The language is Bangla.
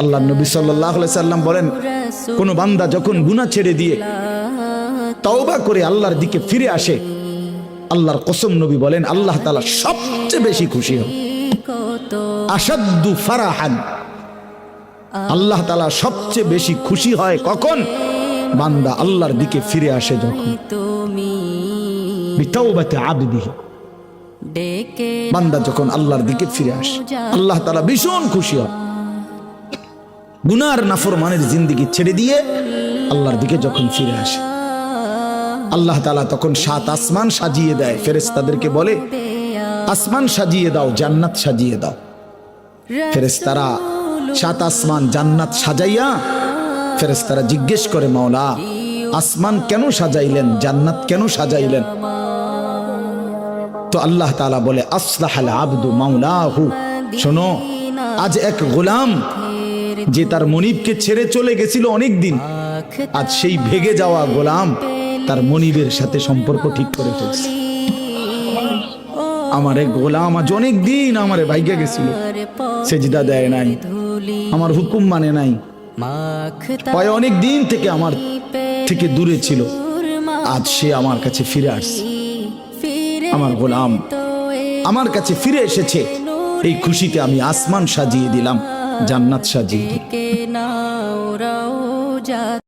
আল্লাহ নবী সাল্লাল্লাহু আলাইহি সাল্লাম বলেন, কোন বান্দা যখন গুনাহ ছেড়ে দিয়ে তওবা করে আল্লাহর দিকে ফিরে আসে, আল্লাহর কসম নবী বলেন আল্লাহ তাআলা সবচেয়ে বেশি খুশি হন। আশাদ্দু ফারাহান, আল্লাহ তাআলা সবচেয়ে বেশি খুশি হয় কখন? বান্দা আল্লাহর দিকে ফিরে আসে যখন। বিতাওবাতি আবদিহি, বান্দা যখন আল্লাহর দিকে ফিরে আসে আল্লাহ তাআলা ভীষণ খুশি হয়। গুনার নাফরমানের জিন্দেগি ছেড়ে দিয়ে আল্লাহর দিকে যখন ফিরে আসে, আল্লাহ তাআলা তখন 7 আসমান সাজিয়ে দেয়। ফেরেশতাদেরকে বলে, আসমান সাজিয়ে দাও, জান্নাত সাজিয়ে দাও। ফেরেশতারা 7 আসমান জান্নাত সাজাইয়া ফেরেশতারা জিজ্ঞেস করে, মাওলা আসমান কেন সাজাইলেন, জান্নাত কেন সাজাইলেন? তো আল্লাহ তাআলা বলে, আসলাহাল আবদু মাওলাহু, শোনো, আজ এক গোলাম যে তার মনিবকে ছেড়ে চলে গেছিল অনেক দিন, আজ সেই ভেগে যাওয়া গোলাম তার মনিবের সাথে সম্পর্ক ঠিক করে ফেলছে। আমার এক গোলাম আজ অনেক দিন আমারে ভাইগা গেছিল, সেজদা দেয় নাই, আমার হুকুম মানে নাই, পায় অনেক দিন থেকে আমার থেকে দূরে ছিল, আজ সে আমার কাছে ফিরে আসছে। আমার গোলাম আমার কাছে ফিরে এসেছে, এই খুশিতে আমি আসমান সাজিয়ে দিলাম, জান্নাত সাজিয়ে দিলাম।